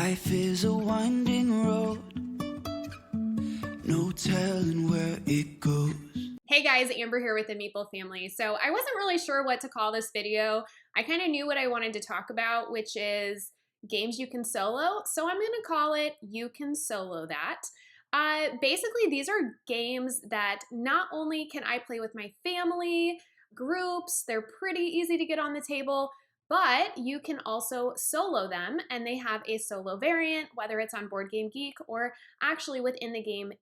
Life is a winding road, no telling where it goes. Hey guys, Amber here with the Meeple family. So I wasn't really sure what to call this video. I kind of knew what I wanted to talk about, which is games you can solo. So I'm going to call it You Can Solo That. Basically, these are games that not only can I play with my family, groups, they're pretty easy to get on the table, but you can also solo them, and they have a solo variant, whether it's on Board Game Geek or actually within the game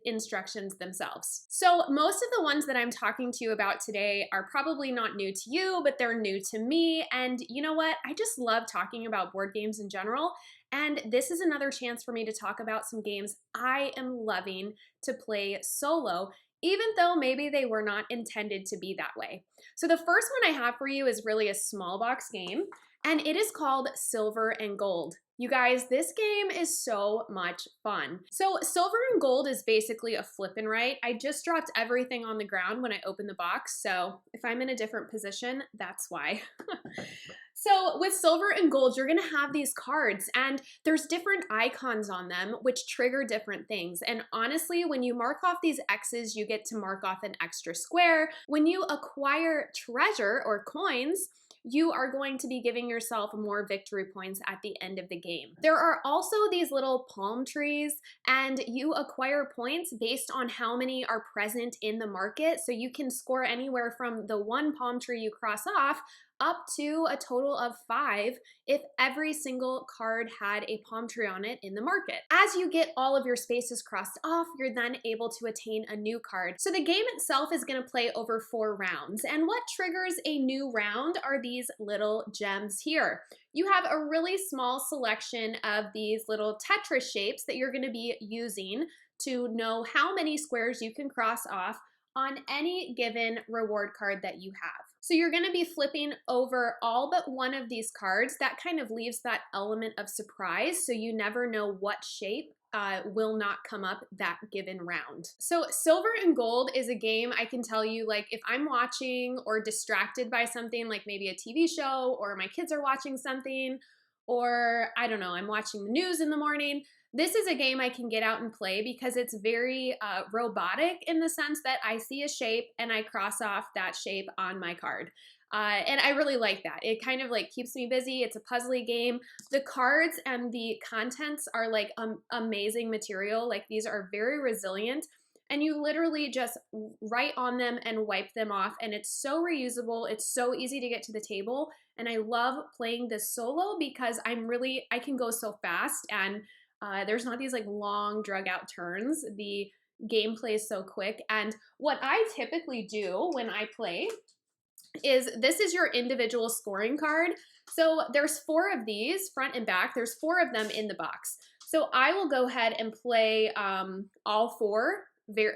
instructions themselves. So most of the ones that I'm talking to you about today are probably not new to you, but they're new to me. And you know what? I just love talking about board games in general. And this is another chance for me to talk about some games I am loving to play solo, even though maybe they were not intended to be that way. So the first one I have for you is really a small box game, and it is called Silver and Gold. You guys, this game is so much fun. So Silver and Gold is basically a flip and write. I just dropped everything on the ground when I opened the box, so if I'm in a different position, that's why. So with Silver and Gold, you're gonna have these cards, and there's different icons on them which trigger different things. And honestly, when you mark off these X's, you get to mark off an extra square. When you acquire treasure or coins, you are going to be giving yourself more victory points at the end of the game. There are also these little palm trees, and you acquire points based on how many are present in the market. So you can score anywhere from the one palm tree you cross off up to a total of 5 if every single card had a palm tree on it in the market. As you get all of your spaces crossed off, you're then able to attain a new card. So the game itself is going to play over 4 rounds, and what triggers a new round are these little gems here. You have a really small selection of these little Tetris shapes that you're going to be using to know how many squares you can cross off on any given reward card that you have. So you're gonna be flipping over all but one of these cards. That kind of leaves that element of surprise, so you never know what shape will not come up that given round. So Silver and Gold is a game I can tell you, like, if I'm watching or distracted by something, like maybe a TV show, or my kids are watching something, or I don't know, I'm watching the news in the morning, this is a game I can get out and play because it's very robotic in the sense that I see a shape and I cross off that shape on my card. And I really like that. It kind of like keeps me busy. It's a puzzly game. The cards and the contents are like amazing material. Like, these are very resilient, and you literally just write on them and wipe them off, and it's so reusable. It's so easy to get to the table, and I love playing this solo because I can go so fast, and there's not these like long drug out turns. The gameplay is so quick. And what I typically do when I play is, this is your individual scoring card. So there's 4 of these, front and back. There's 4 of them in the box. So I will go ahead and play all 4,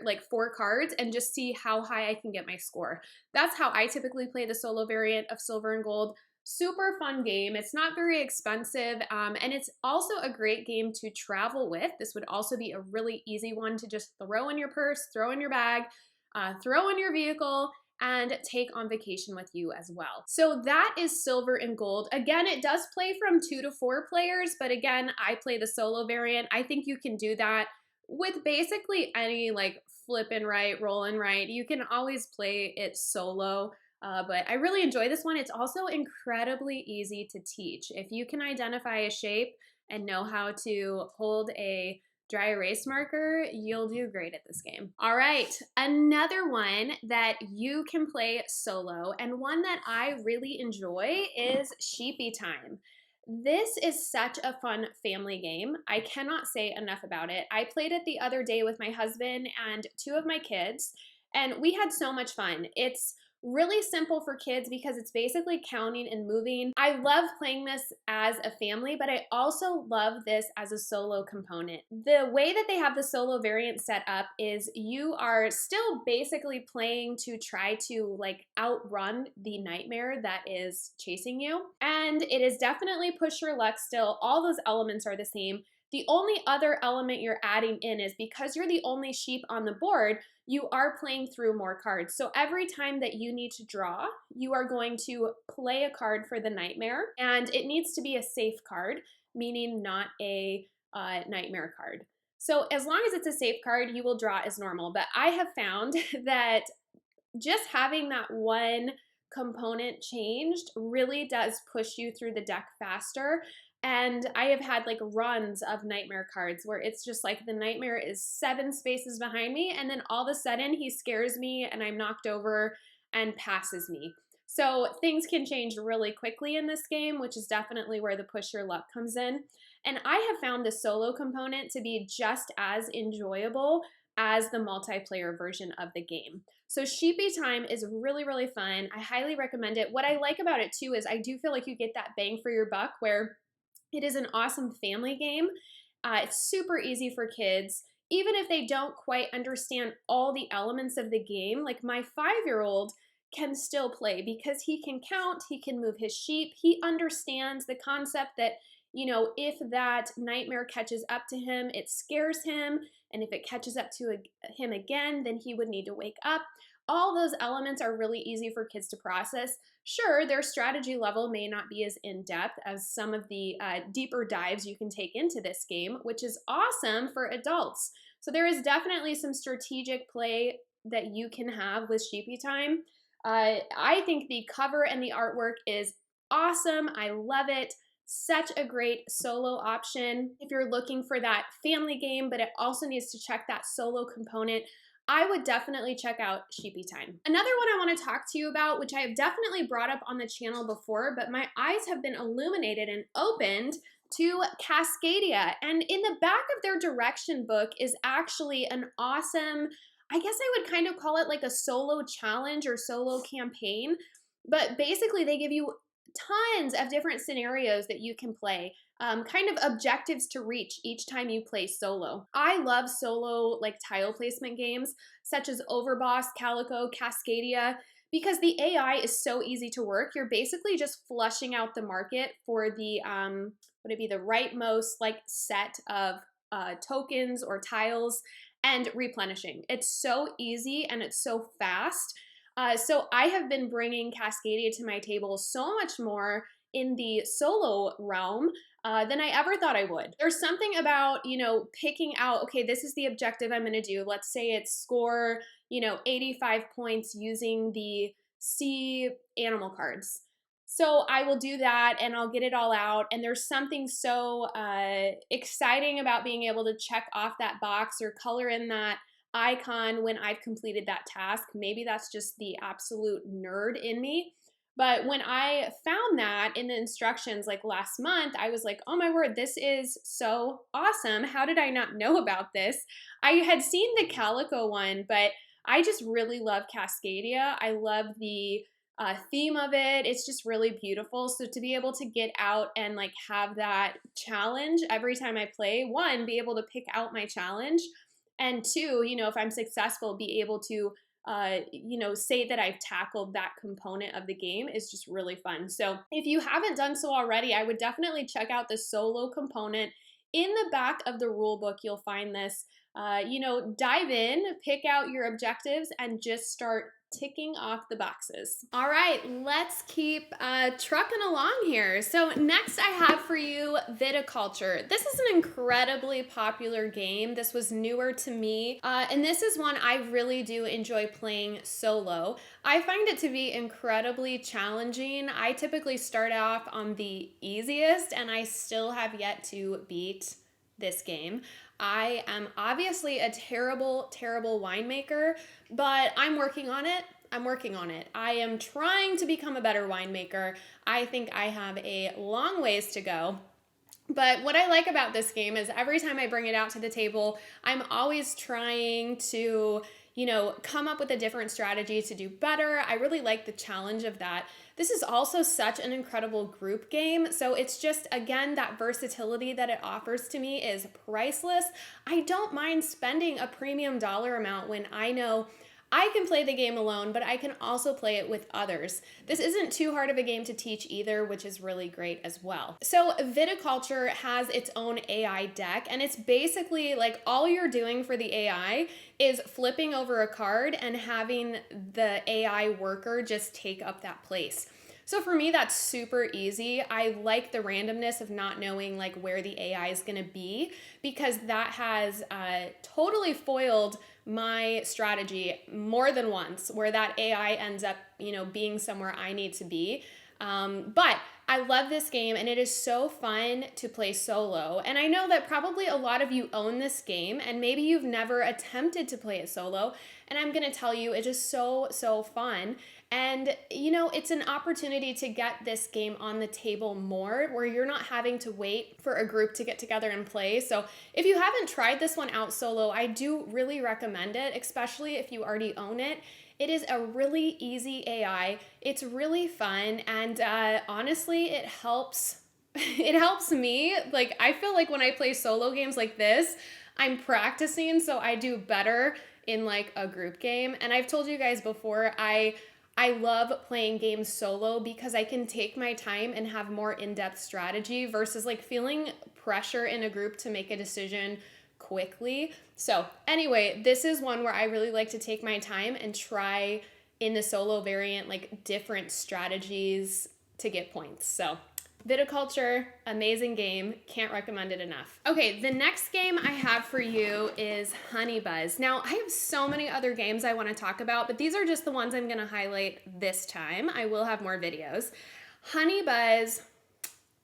like 4 cards, and just see how high I can get my score. That's how I typically play the solo variant of Silver and Gold. Super fun game. It's not very expensive, and it's also a great game to travel with. This would also be a really easy one to just throw in your purse, throw in your bag, throw in your vehicle, and take on vacation with you as well. So that is Silver and Gold. Again, it does play from 2 to 4 players, but again, I play the solo variant. I think you can do that with basically any like flip and write, roll and write. You can always play it solo. But I really enjoy this one. It's also incredibly easy to teach. If you can identify a shape and know how to hold a dry erase marker, you'll do great at this game. All right, another one that you can play solo, and one that I really enjoy, is Sheepy Time. This is such a fun family game. I cannot say enough about it. I played it the other day with my husband and 2 of my kids, and we had so much fun. It's really simple for kids because it's basically counting and moving. I love playing this as a family, but I also love this as a solo component. The way that they have the solo variant set up is you are still basically playing to try to like outrun the nightmare that is chasing you. And it is definitely push your luck still. All those elements are the same. The only other element you're adding in is, because you're the only sheep on the board, you are playing through more cards. So every time that you need to draw, you are going to play a card for the nightmare, and it needs to be a safe card. meaning not a nightmare card. So as long as it's a safe card, you will draw as normal. But I have found that just having that one component changed really does push you through the deck faster. And I have had like runs of nightmare cards where it's just like the nightmare is 7 spaces behind me, and then all of a sudden he scares me and I'm knocked over and passes me. So things can change really quickly in this game, which is definitely where the push your luck comes in. And I have found the solo component to be just as enjoyable as the multiplayer version of the game. So Sheepy Time is really, really fun. I highly recommend it. What I like about it too is I do feel like you get that bang for your buck where it is an awesome family game. It's super easy for kids. Even if they don't quite understand all the elements of the game, like my 5-year-old can still play because he can count, he can move his sheep, he understands the concept that, if that nightmare catches up to him, it scares him, and if it catches up to him again, then he would need to wake up. All those elements are really easy for kids to process. Sure, their strategy level may not be as in-depth as some of the deeper dives you can take into this game, which is awesome for adults. So there is definitely some strategic play that you can have with Sheepy Time. I think the cover and the artwork is awesome. I love it. Such a great solo option if you're looking for that family game, but it also needs to check that solo component. I would definitely check out Sheepy Time. Another one I want to talk to you about, which I have definitely brought up on the channel before, but my eyes have been illuminated and opened to Cascadia. And in the back of their direction book is actually an awesome, I guess I would kind of call it like a solo challenge or solo campaign. But basically they give you tons of different scenarios that you can play, kind of objectives to reach each time you play solo. I love solo like tile placement games such as Overboss, Calico, Cascadia, because the AI is so easy to work. You're basically just flushing out the market for the would it be the rightmost like set of tokens or tiles and replenishing. It's so easy and it's so fast. So I have been bringing Cascadia to my table so much more in the solo realm than I ever thought I would. There's something about, picking out, okay, this is the objective I'm gonna do. Let's say it's score, 85 points using the sea animal cards. So I will do that and I'll get it all out. And there's something so exciting about being able to check off that box or color in that icon when I've completed that task. Maybe that's just the absolute nerd in me. But when I found that in the instructions like last month, I was like, oh my word, this is so awesome. How did I not know about this? I had seen the Calico one, but I just really love Cascadia. I love the theme of it. It's just really beautiful. So to be able to get out and like have that challenge every time I play, one, be able to pick out my challenge, and two, if I'm successful, be able to, say that I've tackled that component of the game is just really fun. So if you haven't done so already, I would definitely check out the solo component. In the back of the rule book, you'll find this. Dive in, pick out your objectives, and just start ticking off the boxes. All right, let's keep trucking along here. So next I have for you Viticulture. This is an incredibly popular game. This was newer to me, and this is one I really do enjoy playing solo. I find it to be incredibly challenging. I typically start off on the easiest, and I still have yet to beat this game. I am obviously a terrible, terrible winemaker, but I'm working on it. I am trying to become a better winemaker. I think I have a long ways to go. But what I like about this game is every time I bring it out to the table, I'm always trying to, come up with a different strategy to do better. I really like the challenge of that. This is also such an incredible group game. So it's just, again, that versatility that it offers to me is priceless. I don't mind spending a premium dollar amount when I know I can play the game alone, but I can also play it with others. This isn't too hard of a game to teach either, which is really great as well. So Viticulture has its own AI deck, and it's basically like all you're doing for the AI is flipping over a card and having the AI worker just take up that place. So for me, that's super easy. I like the randomness of not knowing like where the AI is gonna be, because that has totally foiled my strategy more than once, where that AI ends up, being somewhere I need to be. But I love this game, and it is so fun to play solo. And I know that probably a lot of you own this game, and maybe you've never attempted to play it solo. And I'm gonna tell you, it's just so, so fun. And it's an opportunity to get this game on the table more, where you're not having to wait for a group to get together and play. So if you haven't tried this one out solo, I do really recommend it, especially if you already own it. It is a really easy AI. It's really fun, and honestly, it helps. It helps me. Like, I feel like when I play solo games like this, I'm practicing so I do better in like a group game. And I've told you guys before, I love playing games solo because I can take my time and have more in-depth strategy versus like feeling pressure in a group to make a decision quickly. So anyway, this is one where I really like to take my time and try in the solo variant like different strategies to get points. So Viticulture, amazing game. Can't recommend it enough. Okay, the next game I have for you is Honey Buzz. Now, I have so many other games I want to talk about, but these are just the ones I'm going to highlight this time. I will have more videos. Honey Buzz,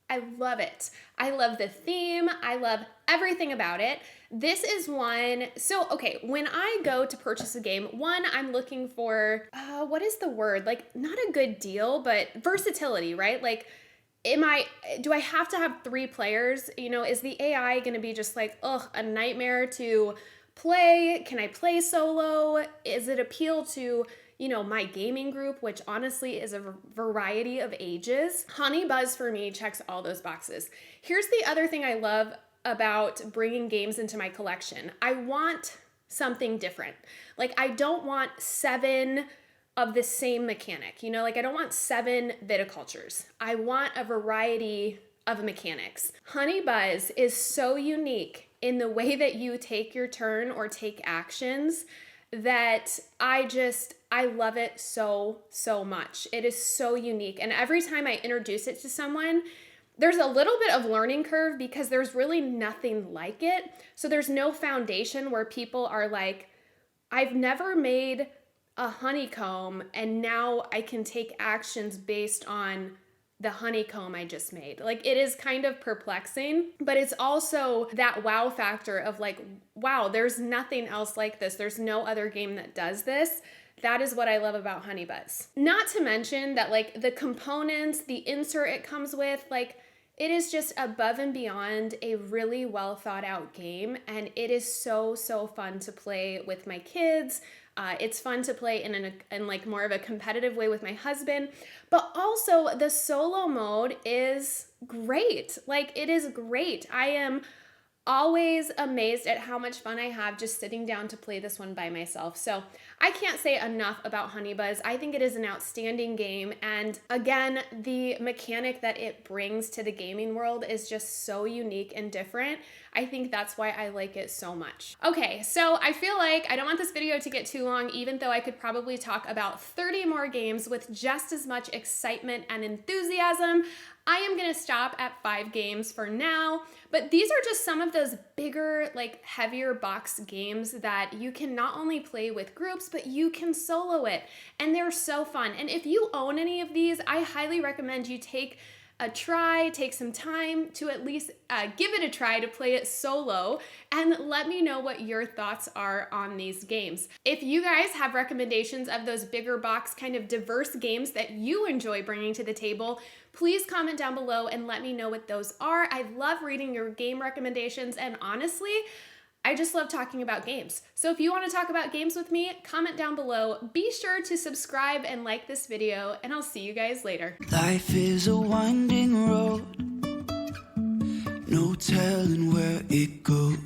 I love it. I love the theme. I love everything about it. This is one, so okay, when I go to purchase a game, one, I'm looking for, what is the word? Like, not a good deal, but versatility, right? Like, do I have to have 3 players? Is the AI gonna be just like, a nightmare to play? Can I play solo? Is it appeal to, my gaming group, which honestly is a variety of ages? Honey Buzz for me checks all those boxes. Here's the other thing I love about bringing games into my collection. I want something different. Like, I don't want 7 of the same mechanic, like I don't want 7 viticultures. I want a variety of mechanics. Honey Buzz is so unique in the way that you take your turn or take actions that I love it so, so much. It is so unique. And every time I introduce it to someone, there's a little bit of learning curve because there's really nothing like it. So there's no foundation where people are like, I've never made a honeycomb and now I can take actions based on the honeycomb I just made. Like, it is kind of perplexing, but it's also that wow factor of like, wow, there's nothing else like this. There's no other game that does this. That is what I love about Honey Buzz. Not to mention that like the components, the insert it comes with, like, it is just above and beyond a really well thought out game, and it is so, so fun to play with my kids. It's fun to play in like more of a competitive way with my husband, but also the solo mode is great. Like, it is great. I am always amazed at how much fun I have just sitting down to play this one by myself. So I can't say enough about Honey Buzz. I think it is an outstanding game. And again, the mechanic that it brings to the gaming world is just so unique and different. I think that's why I like it so much. Okay, so I feel like I don't want this video to get too long, even though I could probably talk about 30 more games with just as much excitement and enthusiasm. I am gonna stop at 5 games for now, but these are just some of those bigger, like heavier box games that you can not only play with groups, but you can solo it, and they're so fun. And if you own any of these, I highly recommend you take some time to at least give it a try to play it solo, and let me know what your thoughts are on these games. If you guys have recommendations of those bigger box kind of diverse games that you enjoy bringing to the table, please comment down below and let me know what those are. I love reading your game recommendations, and honestly, I just love talking about games. So if you want to talk about games with me, comment down below. Be sure to subscribe and like this video, and I'll see you guys later. Life is a winding road, no telling where it goes.